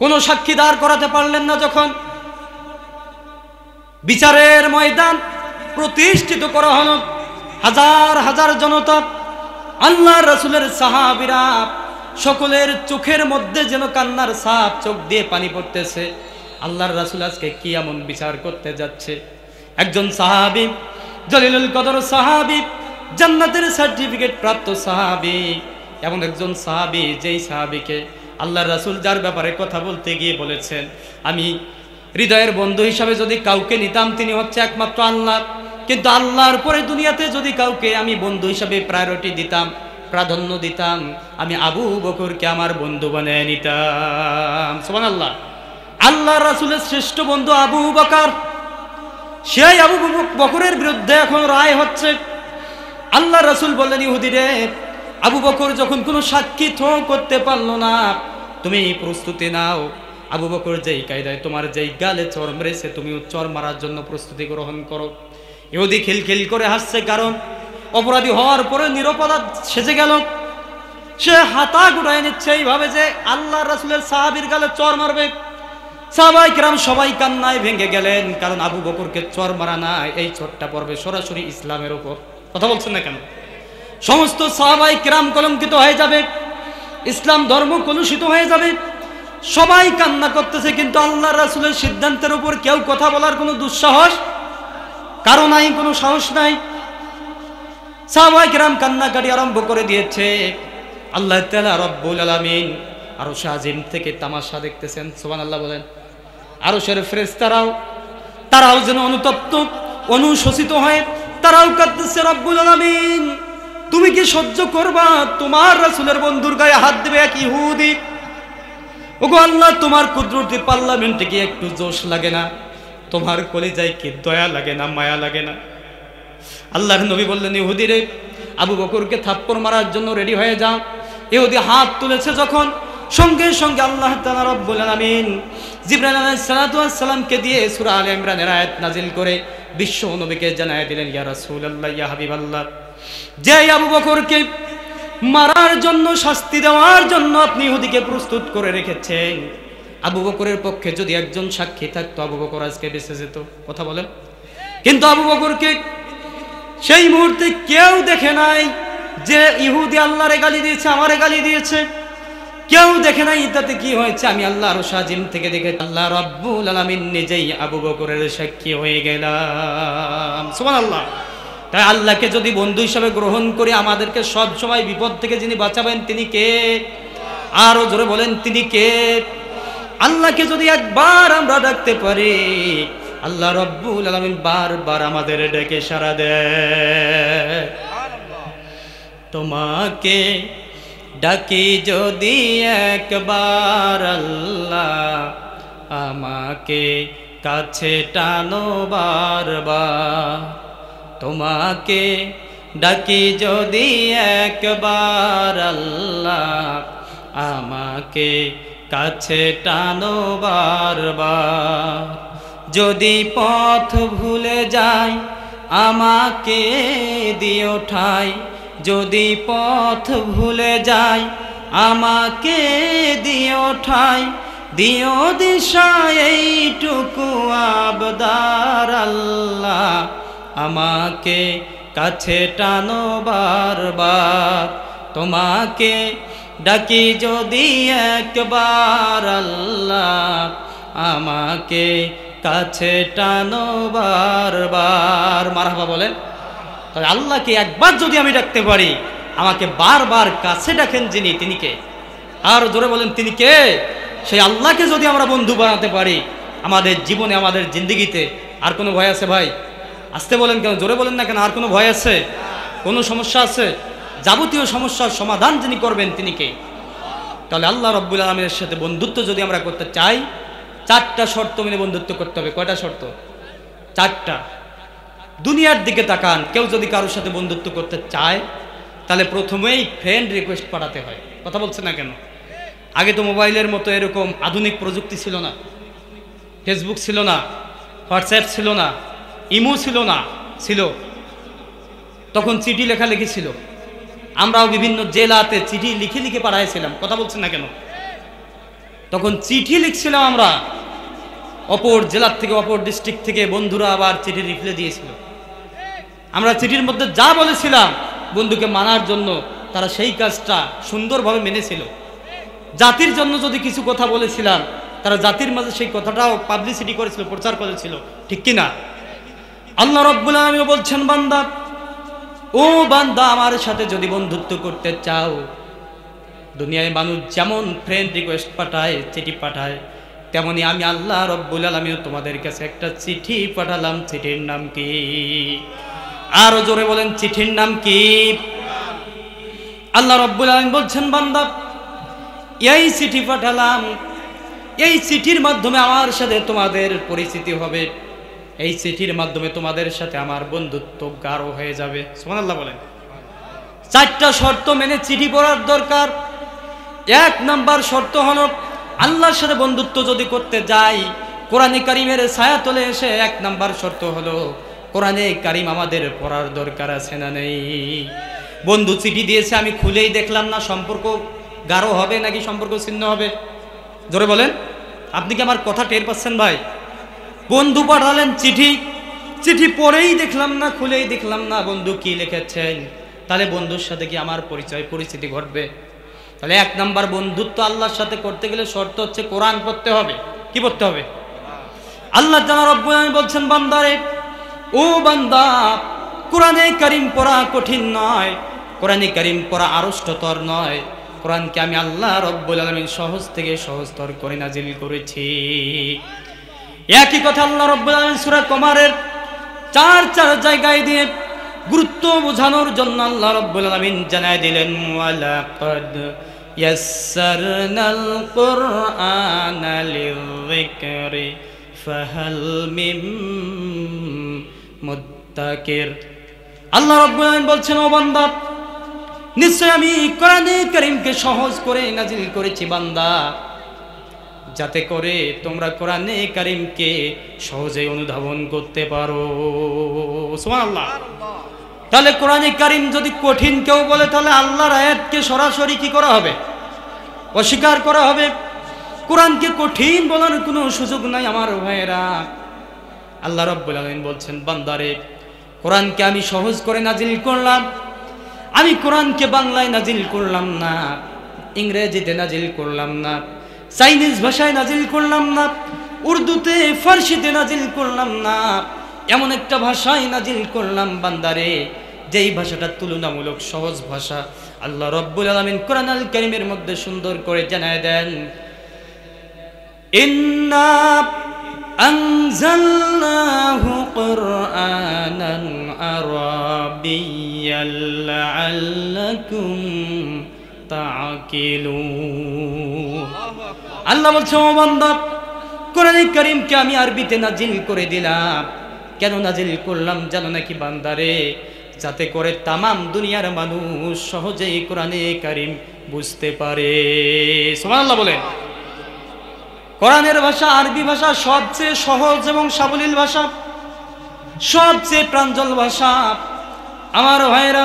কোন সাক্ষী দাঁড় করাতে পারলেন না, যখন বিচারের ময়দান প্রতিষ্ঠিত করা হলো, হাজার হাজার জনতা, আল্লাহ রাসূলের সাহাবীরা, সকলের চোখের মধ্যে যেন কান্নার ছাপ, চোখ দিয়ে পানি পড়তেছে। আল্লাহর রাসূল আজকে কি এমন বিচার করতে যাচ্ছে? একজন সাহাবী, জলিলুল কদর সাহাবী, জান্নাতের সার্টিফিকেট প্রাপ্ত সাহাবী, এমন একজন সাহাবী যেই সাহাবীকে আল্লাহর রাসূল যার ব্যাপারে কথা বলতে গিয়ে বলেছেন, আমি হৃদয়ের বন্ধু হিসাবে যদি কাউকে নিতাম তিনি হচ্ছে একমাত্র আল্লাহ, কিন্তু আল্লাহর পরে দুনিয়াতে যদি কাউকে আমি বন্ধু হিসাবে প্রায়োরিটি দিতাম, প্রাধান্য দিতাম, আমি আবু বকরকে আমার বন্ধু বানিয়ে নিতাম। সুবহানাল্লাহ। আল্লাহর রাসূলের শ্রেষ্ঠ বন্ধু আবু বকর, সেই আবু বকরের বিরুদ্ধে এখন রায় হচ্ছে। আল্লাহর রাসূল বললেন ইহুদিরে, আবু বকর যখন কোনো সাক্ষী করতে পারলো না, তুমি প্রস্তুতি নাও। আবু বকর যেই কায়দায় তোমার যেই গালে চর মেরেছে, তুমিও চর মারার জন্য প্রস্তুতি গ্রহণ করো। ইহুদি খিলখিল করে হাসছে, কারণ অপরাধী হওয়ার পরে নিরপরাধ সেজে গেল। সে হাতা গুড়ায় নিচ্ছে এইভাবে যে আল্লাহর রাসূলের সাহাবীর গালে চর মারবে। সাহাবায়ে কেরাম সবাই কান্নায় ভেঙে গেলেন, কারণ আবু বকরকে চর মারা না, এই চরটা পড়বে সরাসরি ইসলামের উপর। কথা বলছেন না কেন? সমস্ত সাহাবায়ে কেরাম কলঙ্কিত হয়ে যাবে, ইসলাম ধর্ম কলুষিত হয়ে যাবে। সবাই কান্না করতেছে, কিন্তু আল্লাহর রাসূলের সিদ্ধান্তের উপর কেউ কথা বলার কোনো দুঃসাহস কারো নাই, কোনো সাহস নাই। সাহাবায়ে কেরাম কান্নাকাটি আরম্ভ করে দিয়েছে। আল্লাহ তাআলা রব্বুল আলামিন আরশ আজিম থেকে তামাশা দেখতেছেন। সুবহানাল্লাহ বলেন। আরশের ফেরেশতারাও যেন অনুতপ্ত, অনুশোচিত হয়ে তারাও কাঁদতেছে, রব্বুল আলামিন তুমি কি সহ্য করবা তোমার রাসূলের বন্ধুর গায়ে হাত দেবে এক ইহুদি? ওগো আল্লাহ, তোমার কুদরতি পার্লামেন্টে কি একটু জোশ লাগে না? তোমার কলিজায় কি দয়া লাগে না, মায়া লাগে না? আল্লাহর নবী বললেন ইহুদিরে, আবু বকরকে থাপ্পড় মারার জন্য রেডি হয়ে যাও। ইহুদি হাত তুলেছে যখন, সঙ্গে সঙ্গে আল্লাহ তাআলা রব্বুল আলামিন জিবরাইল আলাইহিস সালাতু ওয়াস সালামকে দিয়ে সূরা আলে ইমরানের আয়াত নাজিল করে বিশ্ব নবীকে জানায় দিলেন, ইয়া রাসূলুল্লাহ, ইয়া হাবিবাল্লাহ, যে আবু বকরকে মারার জন্য, শাস্তি দেওয়ার জন্য আপনি ইহুদিকে প্রস্তুত করে রেখেছেন, আবু বকরের পক্ষে যদি একজন সাক্ষী থাকতো, আবু বকর আজকে বেঁচে যেত। কথা বলেন। কিন্তু আবু বকরকে সেই মুহূর্তে কেউ দেখে নাই যে ইহুদি আল্লাহরে গালি দিয়েছে, আমারে গালি দিয়েছে, কেউ দেখে নাই। তাতে কি হয়েছে? আমি আল্লাহ আরশ আজিম থেকে দেখে আল্লাহ রব্বুল আলামিন নিজেই আবু বকরের সাক্ষী হয়ে গেলাম। সুবহানাল্লাহ। তাই আল্লাহকে যদি বন্ধু হিসাবে গ্রহণ করি, আমাদেরকে সব সময় বিপদ থেকে যিনি বাঁচাবেন তিনি কে? আরো জোরে বলেন, তিনি কে? আল্লাহকে যদি একবার আমরা ডাকতে পারি, আল্লাহ রব্বুল আলামিন বারবার আমাদের ডেকে সাড়া দেয়। তোমাকে ডাকি যদি একবার আল্লাহ, আমাকে কাছে টানো বারবার। তোমাকে ডাকি যদি একবার আল্লাহ, আমাকে কাছে টানো বারবার। যদি পথ ভুলে যাই আমাকে দিও ঠাই, যদি পথ ভুলে যাই আমাকে দিও ঠাই, দিও দিশা, এইটুকু আবদার আল্লাহ। আমাকে কাছে টানো বারবার, তোমাকে ডাকি যদি একবার আল্লাহ। আমাকে কাছে টানো বারবার। মারহাবা বলেন। তবে আল্লাহকে একবার যদি আমি ডাকতে পারি, আমাকে বারবার কাছে ডাকেন যিনি, তিনি কে? আর জোরে বলেন, তিনি কে? সেই আল্লাহকে যদি আমরা বন্ধু বানাতে পারি আমাদের জীবনে, আমাদের জিন্দগিতে, আর কোনো ভয় আছে ভাই? আসতে বলেন কেন, জোরে বলেন না কেন? আর কোনো ভয় আছে? কোনো সমস্যা আছে? যাবতীয় সমস্যার সমাধান যিনি করবেন তিনি কে? তাহলে আল্লাহ রাব্বুল আলামিনের সাথে বন্ধুত্ব যদি আমরা করতে চাই, 4টা শর্ত মেনে বন্ধুত্ব করতে হবে। কয়টা শর্ত? 4টা। দুনিয়ার দিকে তাকান, কেউ যদি কারোর সাথে বন্ধুত্ব করতে চায় তাহলে প্রথমেই ফ্রেন্ড রিকোয়েস্ট পাঠাতে হয়। কথা বলছে না কেন? আগে তো মোবাইলের মতো এরকম আধুনিক প্রযুক্তি ছিল না, ফেসবুক ছিল না, হোয়াটসঅ্যাপ ছিল না, ইমো ছিল না। ছিল তখন চিঠি লেখালেখি ছিল। আমরাও বিভিন্ন জেলাতে চিঠি লিখে লিখে পাঠাইছিলাম। কথা বলছেন না কেন? তখন চিঠি লিখছিলাম আমরা, অপর জেলার থেকে, অপর ডিস্ট্রিক্ট থেকে বন্ধুরা আবার চিঠি রিপ্লাই দিয়েছিল। আমরা চিঠির মধ্যে যা বলেছিলাম বন্ধুকে মানার জন্য, তারা সেই কাজটা সুন্দরভাবে মেনেছিল। জাতির জন্য যদি কিছু কথা বলেছিলাম, তারা জাতির মাঝে সেই কথাটাও পাবলিসিটি করেছিল, প্রচার করেছিল। ঠিক কিনা? আল্লাহ রাব্বুল আলামিন বলছেন, বান্দা, ও বান্দা, আমার সাথে যদি বন্ধুত্ব করতে চাও, দুনিয়ায় মানুষ যেমন ফ্রেন্ড রিকোয়েস্ট পাঠায়, চিঠি পাঠায়, তেমনি আমি আল্লাহ রাব্বুল আলামিন তোমাদের কাছে একটা চিঠি পাঠালাম। চিঠির নাম কি? আরো জোরে বলেন, চিঠির নাম কি? আল্লাহ রাব্বুল আলামিন বলছেন, বান্দা, এই চিঠি পাঠালাম, এই চিঠির মাধ্যমে আমার সাথে তোমাদের পরিচিতি হবে, এই চিঠির মাধ্যমে তোমাদের সাথে আমার বন্ধুত্ব গাঢ় হয়ে যাবে। সুবহানাল্লাহ বলেন। 4টা শর্ত মেনে চিঠি পড়ার দরকার। 1 নাম্বার শর্ত হলো, আল্লাহর সাথে বন্ধুত্ব যদি করতে যাই, কোরআনে কারিমের ছায়াতলে এসে 1 নাম্বার শর্ত হলো কোরআনে কারিম আমাদের পড়ার দরকার আছে না নেই? বন্ধু চিঠি দিয়েছে, আমি খুলেই দেখলাম না, সম্পর্ক গাঢ় হবে নাকি সম্পর্ক ছিন্ন হবে? জোরে বলেন। আপনি কি আমার কথা টের পাচ্ছেন ভাই? বন্ধু পাঠালেন চিঠি, চিঠি পড়েই দেখলাম না, খুলেই দেখলাম না বন্ধু কি লিখেছেন, তাহলে বন্ধুর সাথে কি আমার পরিচিতি ঘটবে? তাহলে 1 নাম্বার বন্ধুত্ব আল্লাহর সাথে করতে গেলে শর্ত হচ্ছে কোরআন পড়তে হবে। কি পড়তে হবে? আল্লাহ তাআলা রব্বুল আলামিন বলছেন, বান্দারে, ও বান্দা, কোরআনে কারিম পড়া কঠিন নয়, কোরআনে কারিম পড়া আড়ষ্টতর নয়। কোরআনকে আমি আল্লাহ রব্বুল আলামিন সহজ থেকে সহজতর করে নাজিল করেছি। একই কথা আল্লাহ রব্বুল আলামিন সূরা কমারের 4 জায়গায় দিয়ে গুরুত্ব বোঝানোর জন্য আল্লাহ রব্বুল আলামিন জানায় দিলেন, ওয়ালাকাদ ইয়াসসারনাল কুরআনা লিযিকরি ফাহাল মিন মুদ্দাকির। আল্লাহ রাব্বুল আলামিন বলছেন, ও বান্দা, নিশ্চয় আমি কোরআনে কারীমকে সহজ করে নাজিল করেছি বান্দা, যাতে করে তোমরা কোরআনে কারীমকে সহজেই অনুধাবন করতে পারো। সুবহানাল্লাহ। তাহলে কোরআনে কারীম যদি কঠিন কেউ বলে, তাহলে আল্লাহর আয়াতকে সরাসরি কি করা হবে? অস্বীকার করা হবে। কোরআনকে কঠিন বলার কোনো সুযোগ নাই আমার ভাইয়েরা। আল্লাহ রাব্বুল আলামিন বলছেন, বান্দারে, কোরআনকে আমি সহজ করে নাজিল করলাম। আমি কোরআনকে বাংলায় নাজিল করলাম না, ইংরেজিতে নাজিল করলাম না, চাইনিজ ভাষায় নাজিল করলাম না, উর্দুতে ফার্সিতে নাজিল করলাম না, এমন একটা ভাষায় নাজিল করলাম বান্দারে, যেই ভাষাটা তুলনামূলক সহজ ভাষা। আল্লাহ রাব্বুল আলামিন কোরআন আল কারীমের মধ্যে সুন্দর করে জানায় দেন, ইন্না আনজালনাহু কুরআনান আরাবিয়্যাল লাআল্লাকুম তাআকিলুন। আল্লাহ বলছে, ও বান্দা, কোরআন কারীমকে আমি আরবিতে নাজিল করে দিলাম। কেন নাজিল করলাম জানো নাকি বান্দারে? যাতে করে তামাম দুনিয়ার মানুষ সহজেই কোরআনে কারীম বুঝতে পারে। সুবহানাল্লাহ বলেন। কোরআনের ভাষা, আরবি ভাষা সবচেয়ে সহজ এবং সাবলীল ভাষা, সবচেয়ে প্রাঞ্জল ভাষা। আমার ভাইয়েরা,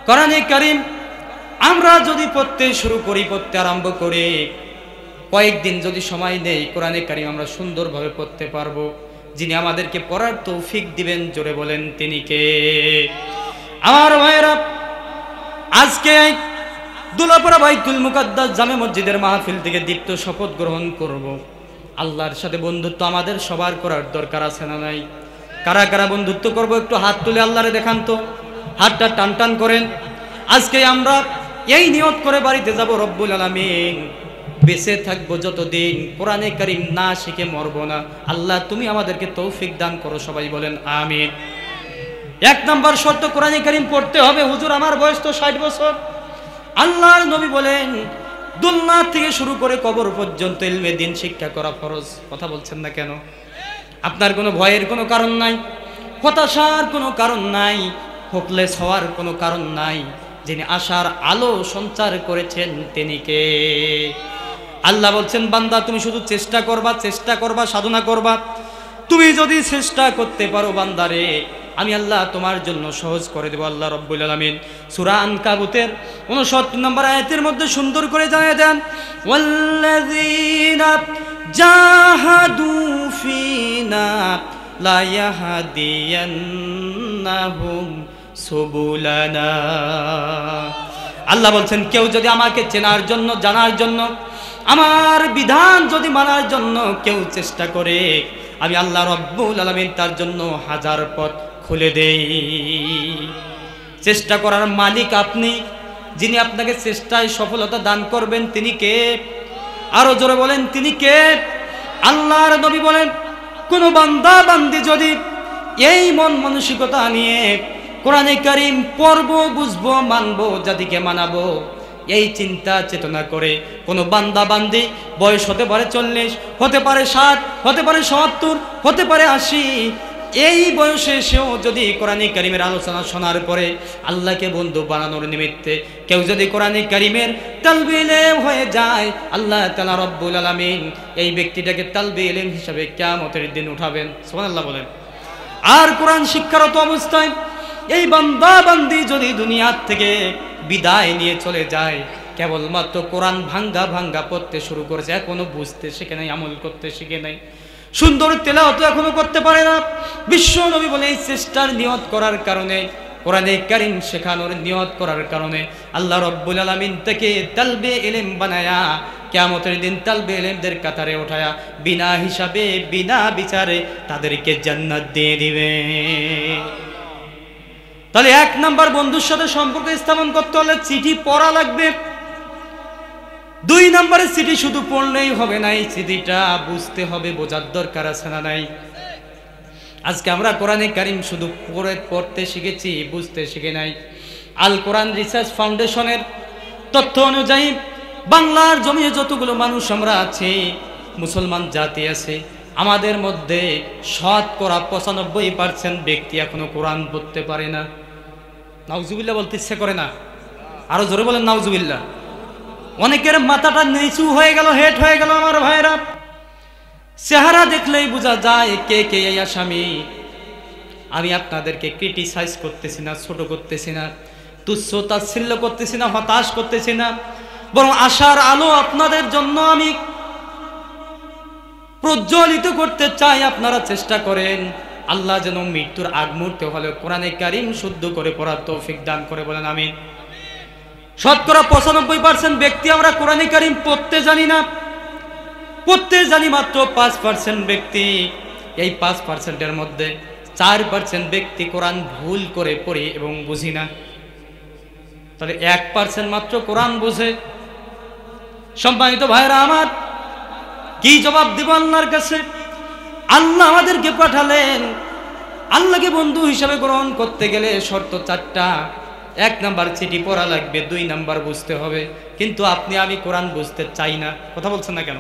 কোরআনে কারীম আমরা যদি পড়তে শুরু করি, পড়তে আরম্ভ করি, কয়েকদিন যদি সময় নেই, কোরআনে কারিম আমরা সুন্দরভাবে পড়তে পারবো। যিনি আমাদেরকে পড়ার তৌফিক দিবেন, জোরে বলেন তিনি কে? আমার ভাইরা, আজকে দুলাপাড়া বাইতুল মুকাদ্দাস জামে মসজিদের মাহফিল থেকে দীপ্ত শপথ গ্রহণ করব। আল্লাহর সাথে বন্ধুত্ব আমাদের সবার করার দরকার আছে না নাই? কারা কারা বন্ধুত্ব করব একটু হাত তুলে আল্লাহরে দেখান তো, হাতটা টান টান করেন। আজকে আমরা এই নিয়ত করে বাড়িতে যাব, রব্বুল আলামিন বেঁচে থাকবো যতদিন কোরআনে কারিম না শিখে মরবো না। আল্লাহ তুমি আমাদেরকে তৌফিক দান করো, সবাই বলেন আমিন। এক নাম্বার শর্ত, কোরআনে কারিম পড়তে হবে। হুজুর আমার বয়স তো 60 বছর। আল্লাহর নবী বলেন দুনিয়া থেকে শুরু করে কবর পর্যন্ত ইলমে দ্বীন শিক্ষা করা ফরজ। কথা বলছেন না কেন? আপনার কোনো ভয়ের কোনো কারণ নাই, হতাশার কোনো কারণ নাই, হোপলেস হওয়ার কোনো কারণ নাই। যিনি আশার আলো সঞ্চার করেছেন তিনি কে? আল্লাহ বলছেন বান্দা তুমি শুধু চেষ্টা করবা, চেষ্টা করবা, সাধনা করবা। তুমি যদি চেষ্টা করতে পারো বান্দারে, আমি আল্লাহ তোমার জন্য সহজ করে দেব। আল্লাহ রব্বুল আলামিন সূরা আনকাবুতের 59 নম্বর আয়াতের মধ্যে সুন্দর করে জানিয়ে দেন, ওয়াল্লাযীনা জাহাদু ফিনা লা ইয়াহদিয়ান্নাহুম সুবুলানা। আল্লাহ বলছেন কেউ যদি আমাকে চেনার জন্য, জানার জন্য, আমার বিধান যদি মানার জন্য কেউ চেষ্টা করে, আমি আল্লাহ রব্বুল আলামিন তার জন্য হাজার পথ খুলে দেই। চেষ্টা করার মালিক আপনি, যিনি আপনাকে চেষ্টায় সফলতা দান করবেন তিনি কে? আরো জোরে বলেন তিনি কে? আল্লাহর নবী বলেন কোন বান্দা বান্দি যদি এই মন মানসিকতা নিয়ে কোরআনে কারিম পড়বো, বুঝবো, মানবো, জাতিকে মানাবো, এই চিন্তা চেতনা করে কোন বান্দা বান্দি বয়স হতে পারে 40, হতে পারে 60, হতে পারে 70, হতে পারে 80, এই বয়সে সেও যদি কোরআনে কারিমের আলোচনা শোনার পরে আল্লাহকে বন্ধু বানানোর নিমিত্তে কেউ যদি কোরআনে কারিমের তালবে ইলম হয়ে যায়, আল্লাহ তাআলা রব্বুল আলামিন এই ব্যক্তিটাকে তালবে ইলম হিসাবে কিয়ামতের দিন উঠাবেন। সুবহানাল্লাহ বলেন। আর কোরআন শিক্ষারত অবস্থায় এই বান্দা বান্দি যদি দুনিয়া থেকে বিদায় নিয়ে চলে যায়, কেবলমাত্র কোরআন ভাঙ্গা ভাঙ্গা পড়তে শুরু করেছে, এখনো বুঝতে শিখে নাই, আমল করতে শিখে নাই, সুন্দর তেলাওয়াত এখনো করতে পারে না। বিশ্ব নবী বলে এই চেষ্টার নিয়ত করার কারণে, কোরআনে কারিম শেখানোর নিয়ত করার কারণে আল্লাহ রব্বুল আলামিন তাকে তালবে ইলম বানায়া কিয়ামতের দিন তালবে ইলমদের কাতারে ওঠায়া বিনা হিসাবে, বিনা বিচারে তাদেরকে জান্নাত দিয়ে দিবে। তাহলে এক নাম্বার বন্ধুর সাথে সম্পর্ক স্থাপন করতে হলে চিঠি পড়া লাগবে। 2 নম্বরে চিঠি শুধু পড়লেই হবে না, এই চিঠিটা বুঝতে হবে, বোঝার দরকার আছে না নাই? আজকে আমরা কোরআনে কারিম শুধু পড়তে শিখেছি, বুঝতে শিখে নাই। আল কোরআন রিসার্চ ফাউন্ডেশনের তথ্য অনুযায়ী বাংলার জমিনে যতগুলো মানুষ আমরা আছি, মুসলমান জাতি আছে, আমাদের মধ্যে শতকরা 95% ব্যক্তি এখনো কোরআন পড়তে পারে না। নাউজুবিল্লাহ বলতে ইচ্ছে করে না? আরো জোরে বলেন নাউজুবিল্লাহ। অনেকের মাথাটা নিচু হয়ে গেল, হেট হয়ে গেল। আমার ভাইরা, চেহারা দেখলেই বোঝা যায় কে কে এই আসামি। আমি আপনাদেরকে ক্রিটিসাইজ করতেছি না, ছোট করতেছি না, তুচ্ছ তাচ্ছিল্য করতেছি না, হতাশ করতেছি না, বরং আশার আলো আপনাদের জন্য আমি প্রজ্বলিত করতে চাই। আপনারা চেষ্টা করেন আল্লাহ যেন মৃত্যুর আগ মুহূর্তে হলে কোরআনে কারিম শুদ্ধ করে পড়ার তৌফিক দান করে, বলেন আমিন। শতকরা 95% ব্যক্তি আমরা কোরআনে কারিম পড়তে জানি না, পড়তে জানি মাত্র 5% ব্যক্তি। এই 5%-এর মধ্যে 4% ব্যক্তি কোরআন ভুল করে পড়ি এবং বুঝি না। তাহলে 1% মাত্র কোরআন বুঝে। সম্মানিত ভাইরা আমার, কি জবাব দিব আল্লাহর কাছে? আল্লাহ আমাদেরকে পাঠালেন, আল্লাহকে বন্ধু হিসাবে গ্রহণ করতে গেলে শর্ত 4টা। 1 নাম্বার চিঠি পড়া লাগবে, 2 নাম্বার বুঝতে হবে। কিন্তু আপনি আমি কোরআন বুঝতে চাই না। কথা বলছেন না কেন?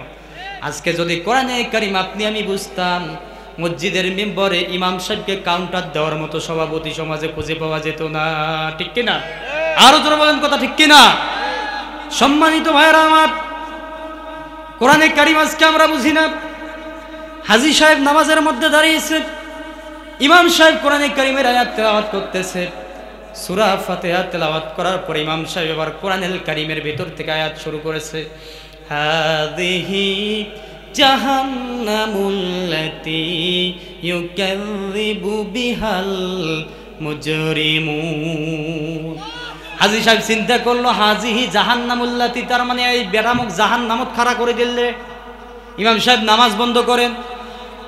আজকে যদি কোরআনে কারিম আপনি আমি বুঝতাম, মসজিদের মেম্বরে ইমাম সাহেবকে কাউন্টার দেওয়ার মতো সভাপতি সমাজে খুঁজে পাওয়া যেত না। ঠিক কিনা? আরো জোরে বলেন কথা, ঠিক কিনা? সম্মানিত ভাইরা আমার, কোরআনে কারিম আজকে আমরা বুঝি না। হাজী সাহেব নামাজের মধ্যে দাঁড়িয়েছে, ইমাম সাহেব কোরআনে কারিমের আয়াত তেলাওয়াত করতেছে, সূরা ফাতিহা তেলাওয়াত করার পর ইমাম সাহেব এবার কোরআনুল কারীমের ভেতর থেকে আয়াত শুরু করেছে, হাযিহি জাহান্নামুল্লাতী ইউকাযযিবু বিহাল মুজরিমুন। হাজী সাহেব চিন্তা করলো, হাযিহি জাহান্নামুল্লাতী, তার মানে এই বেরামক জাহান্নামত খাড়া করে দিলে। ইমাম সাহেব নামাজ বন্ধ করেন,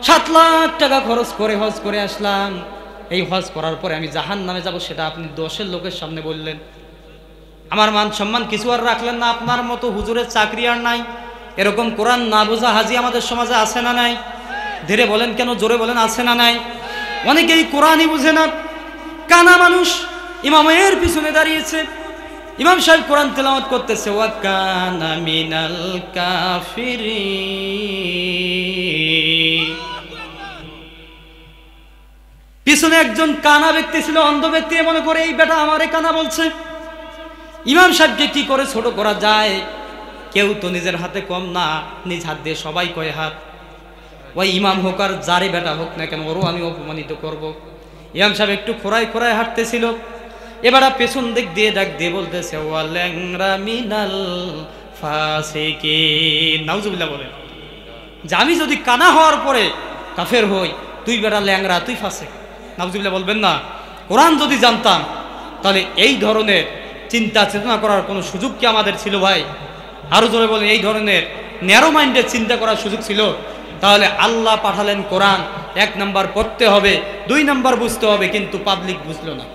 7 লাখ টাকা খরচ করে হজ করে আসলাম, এই হজ করার পরে আমি জাহান্নামে যাব, সেটা আপনি 10 লোকের সামনে বললেন। আমার মান সম্মান কিছু আর রাখলেন না। আপনার মতো হুজুরের চাকরি আর নাই। এরকম কোরআন না বোঝা হাজি আমাদের সমাজে আছে না নাই? ধীরে বলেন কেন, জোরে বলেন, আছে না নাই? অনেকেই কোরআনই বুঝে না, কানা মানুষ ইমামের পিছনে দাঁড়িয়েছে। ইমাম সাহেব কোরআন তেলাওয়াত করতেছে, ওয়া কানা মিনাল কাফিরিন। পিছনে একজন কানা ব্যক্তি ছিল, অন্ধ ব্যক্তি, মনে করে এই বেটা আমারে কানা বলছে। ইমাম সাহেবকে কি করে ছোট করা যায়? কেউ তো নিজের হাতে কম না, নিজ হাত দিয়ে সবাই কয় হাত। ওই ইমাম হোক আর যারে বেটা হোক না কেন, ওরও আমি অপমানিত করব। ইমাম সাহেব একটু খোরায় খোরায় হাঁটতেছিল, এবার পেছন দিক দিয়ে ডাক দিয়ে বলতেছে, ওয়া ল্যাংরা মিনাল ফাসিকিন। নাউজুবিল্লাহ বলেন যে আমি যদি কানা হওয়ার পরে কাফের হই, তুই বেটা ল্যাংরা, তুই ফাসিক। নাউজুবিল্লাহ বলবেন না? কোরআন যদি জানতাম তাহলে এই ধরনের চিন্তা চেতনা করার কোনো সুযোগ কি আমাদের ছিল ভাই? আরো জোরে বলেন, এই ধরনের ন্যারো মাইন্ডের চিন্তা করার সুযোগ ছিল? তাহলে আল্লাহ পাঠালেন কোরআন, 1 নাম্বার পড়তে হবে, 2 নাম্বার বুঝতে হবে, কিন্তু পাবলিক বুঝলো না।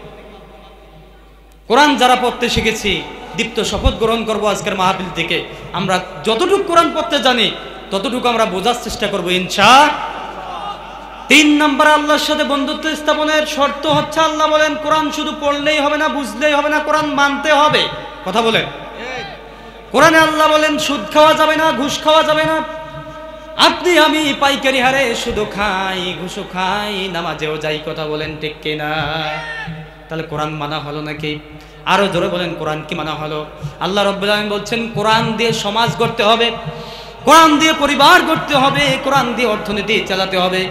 কোরআন যারা পড়তে শিখেছি, দীপ্ত শপথ গ্রহণ করবো আজকের মাহফিল থেকে, আমরা যতটুকু কোরআন পড়তে জানি ততটুকু আমরা বোঝার চেষ্টা করবো ইনশাআল্লাহ। 3 নাম্বার আল্লাহর সাথে বন্ধুত্ব স্থাপনের শর্ত হচ্ছে, আল্লাহ বলেন কোরআন শুধু পড়লেই হবে না, বুঝলেই হবে না, কোরআন মানতে হবে। কথা বলেন, কোরআনে আল্লাহ বলেন সুদ খাওয়া যাবে না, ঘুষ খাওয়া যাবে না। আপনি আমি পাইকারি হারে শুধু খাই, ঘুষও খাই, নামাজেও যাই। কথা বলেন ঠিক কিনা? তাহলে কোরআন মানা হলো নাকি? আরো জোরে বলেন, কোরআন কি মানা হলো? আল্লাহ রাব্বুল আলামিন বলছেন কোরআন দিয়ে সমাজ গড়তে হবে, কোরআন দিয়ে পরিবার গড়তে হবে, কোরআন দিয়ে অর্থনীতি চালাতে হবে,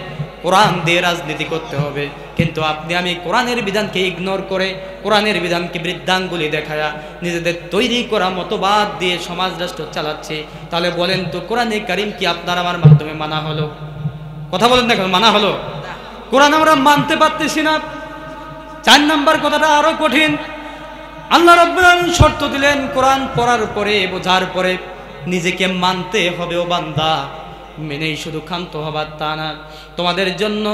কোরআন দিয়ে রাজনীতি করতে হবে। কিন্তু আপনি আমি কোরআনের বিধানকে ইগনোর করে, কোরআনের বিধানকে বৃদ্ধাঙ্গুলি দেখায়া নিজেদের তৈরি করা মতবাদ দিয়ে সমাজ রাষ্ট্র চালাচ্ছে। তাহলে বলেন তো, কোরআনে কারীম কি আপনার আমার মাধ্যমে মানা হলো? কথা বলেন না, মানা হলো? কোরআন আমরা মানতে পারতেছি না। 4 নাম্বার কথাটা আরো কঠিন। আল্লাহ রাব্বুল আলামিন শর্ত দিলেন, কোরআন পড়ার পরে, বোঝার পরে নিজেকে মানতে হবে। ও বান্দা, মেনেই শুধু ক্ষান্ত হবার তা না, তোমাদের জন্য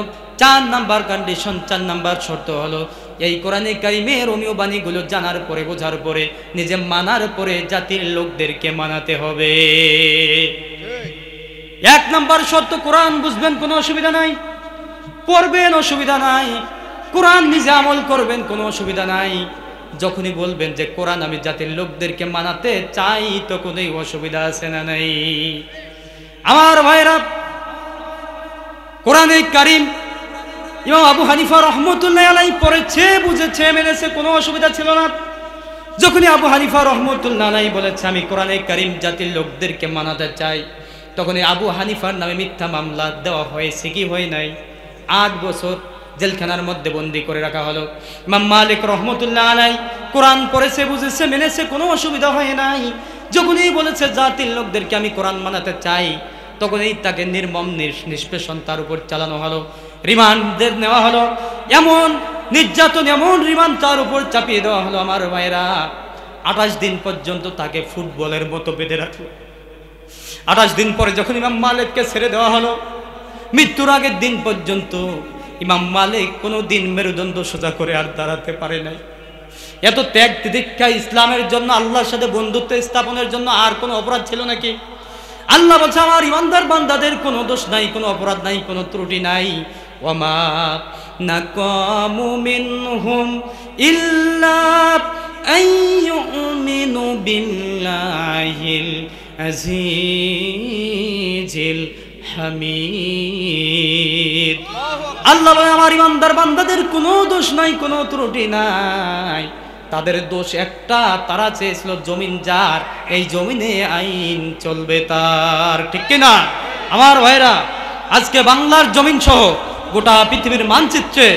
4 নাম্বার কন্ডিশন, 4 নাম্বার শর্ত হলো, এই কোরআনে কারীমের অমীয় বাণীগুলো জানার পরে, বোঝার পরে, নিজে মানার পরে জাতির লোকদেরকে মানাতে হবে। 1 নাম্বার শর্ত, কোরআন বুঝবেন, কোনো অসুবিধা নাই, পড়বেন, অসুবিধা নাই, কোরআন নিজে আমল করবেন, কোনো অসুবিধা নাই। যখনই বলবেন যে কোরআন আমি জাতির লোকদেরকে মানাতে চাই, তখনই অসুবিধা আছে না নাই? আমার ভাইরা, কোরআনে কারীম ইমাম আবু হানিফা রাহমাতুল্লাহি আলাইহি পড়েছে, বুঝেছে, মেনেছে, কোনো অসুবিধা ছিল না। যখনই আবু হানিফা রাহমাতুল্লাহি আলাইহি বলেছে আমি কোরআনে কারীম জাতির লোকদেরকে মানাতে চাই, তখনই আবু হানিফার নামে মিথ্যা মামলা দেওয়া হয়েছে কি হয় নাই? 8 বছর জেলখানার মধ্যে বন্দী করে রাখা হলো। ইমাম মালিক রাহমাতুল্লাহি আলাইহি কোরআন পড়েছে, বুঝেছে, মেনেছে, কোনো অসুবিধা হয় নাই। যখনই বলেছে জাতির লোকদেরকে আমি কোরআন মানাতে চাই, তখনই তাকে নির্মম নিষ্পেষণ তার উপর চালানো হলো, রিমান্ডের নেওয়া হলো, এমন নির্যাতন, এমন রিমান্ড তার উপর চাপিয়ে দেওয়া হলো। আমার ভাইরা, 28 দিন পর্যন্ত তাকে ফুটবলের মতো বেঁধে রাখলো। 28 দিন পরে যখন ইমাম মালিককে ছেড়ে দেওয়া হলো, মৃত্যুর আগের দিন পর্যন্ত ইমাম মালিক কোনো দিন মেরুদণ্ড সোজা করে আর দাঁড়াতে পারে নাই। এত ত্যাগ তিতিক্ষা ইসলামের জন্য, আল্লাহর সাথে বন্ধুত্ব স্থাপনের জন্য আর কোনো অপরাধ ছিল নাকি? আল্লাহ বলছে আমার ইমানদার বান্দাদের কোনো দোষ নাই, কোনো অপরাধ নাই, কোনো ত্রুটি নাই। ওয়ামা নাকামু মিনহুম ইল্লা আইয়ুমিনু বিল্লাহিল আজিজিল হামিদ। আল্লাহ বলে আমার ইমানদার বান্দাদের কোনো দোষ নাই, কোনো ত্রুটি নাই। তাদের দোষ একটা, তারা চেয়েছিল জমিন যার, এই জমিনে আইন চলবে তার। ঠিক কিনা আমার ভাইরা? আজকে বাংলার জমিন সহ গোটা পৃথিবীর মানচিত্রে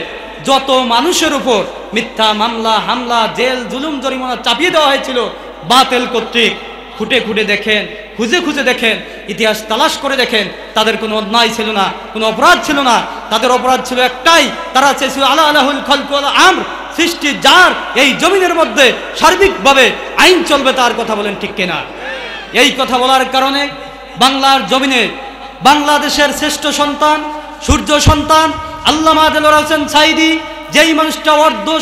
যত মানুষের উপর মিথ্যা মামলা হামলা জেল জুলুম জরিমানা চাপিয়ে দেওয়া হয়েছিল বাতিল কর্তৃক, খুঁটে খুঁটে দেখেন, খুঁজে খুঁজে দেখেন, ইতিহাস তালাশ করে দেখেন, তাদের কোনো অন্যায় ছিল না, কোনো অপরাধ ছিল না। তাদের অপরাধ ছিল একটাই, তারা চেয়েছিল আলা আলাহুল খালকু ওয়াল আমর, সৃষ্টি যার এই জমিনের মধ্যে সার্বিকভাবে আইন চলবে তার কথা বলেন ঠিক কিনা? এই কথা বলার কারণে বাংলার জমিনে বাংলাদেশের শ্রেষ্ঠ সন্তান, সূর্য সন্তান আল্লামা দেলোয়ার হোসেন সাঈদী, যেই মানুষটা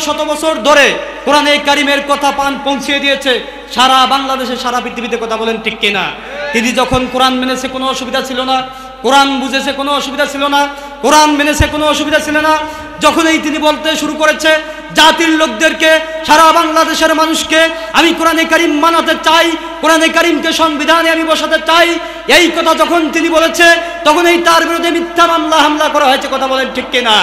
শত বছর ধরে কোরআনে কারিমের কথা পৌঁছিয়ে দিয়েছে সারা বাংলাদেশে সারা পৃথিবীতে, কথা বলেন ঠিক কিনা? তিনি যখন কোরআন মেনেছে কোনো অসুবিধা ছিল না, কোরআন বুঝেছে কোনো অসুবিধা ছিল না, কোরআন মেনেছে কোনো অসুবিধা ছিল না। যখনই তিনি বলতে শুরু করেছে জাতির লোকদেরকে, সারা বাংলাদেশের মানুষকে আমি কোরআনে কারিম মানাতে চাই, কোরআনে কারিমকে সংবিধানে আমি বসাতে চাই, এই কথা যখন তিনি বলেছে তখন এই তার বিরুদ্ধে মিথ্যা মামলা হামলা করা হয়েছে, কথা বলেন ঠিক কিনা?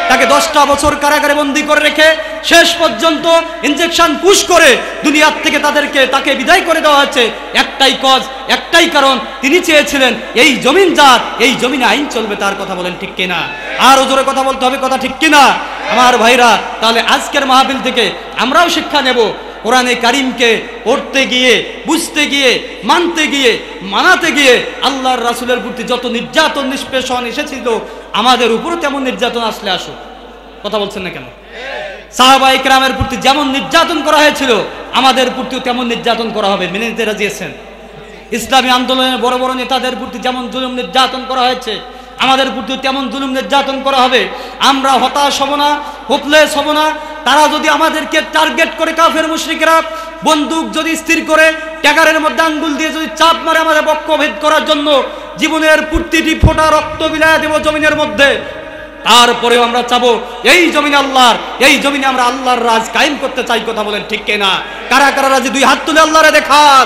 তাকে 10টা বছর কারাগারে বন্দী করে রেখে শেষ পর্যন্ত ইনজেকশন পুশ করে দুনিয়ার থেকে তাকে বিদায় করে দেওয়া হয়েছে। একটাই কজ, একটাই কারণ, তিনি চেয়েছিলেন এই জমিন যার, এই জমিনে আইন চলবে তার, কথা বলেন ঠিক কিনা? আরো জোরে কথা বলতে হবে, কথা ঠিক কিনা আমার ভাইরা? তাহলে আজকের মাহফিল থেকে আমরাও শিক্ষা নেব, কোরআনে কারিমকে পড়তে গিয়ে, বুঝতে গিয়ে, মানতে গিয়ে, মানাতে গিয়ে আল্লাহর রাসূলের প্রতি যত নির্যাতন নিষ্পেষণ এসেছিল আমাদের উপরও তেমন নির্যাতন আসলে আসুক, কথা বলছেন না কেন? সাহাবায়ে কেরামের প্রতি যেমন নির্যাতন করা হয়েছিল আমাদের প্রতিও তেমন নির্যাতন করা হবে, মেনে নিতে রাজি আছেন? ইসলামী আন্দোলনের বড় বড় নেতাদের প্রতি যেমন জুলুম নির্যাতন করা হয়েছে আমাদের প্রতিও তেমন জুলুম নির্যাতন করা হবে। আমরা হতাশ হব না, হোপলেস হব না। তারা যদি আমাদেরকে টার্গেট করে, কাফের মুশরিকরা বন্দুক যদি স্থির করে ট্যাগারের মধ্যে আঙ্গুল দিয়ে যদি চাপ মারে আমাদের বক্ষভেদ করার জন্য, জীবনের প্রতিটি ফোঁটা রক্ত বিলায় দেব জমিনের মধ্যে, তারপরেও আমরা চাবো এই জমিনে আল্লাহর, এই জমিনে আমরা আল্লাহর রাজ কায়েম করতে চাই, কথা বলেন ঠিক কিনা? কারা কারা রাজি দুই হাত তুলে আল্লাহরে দেখান।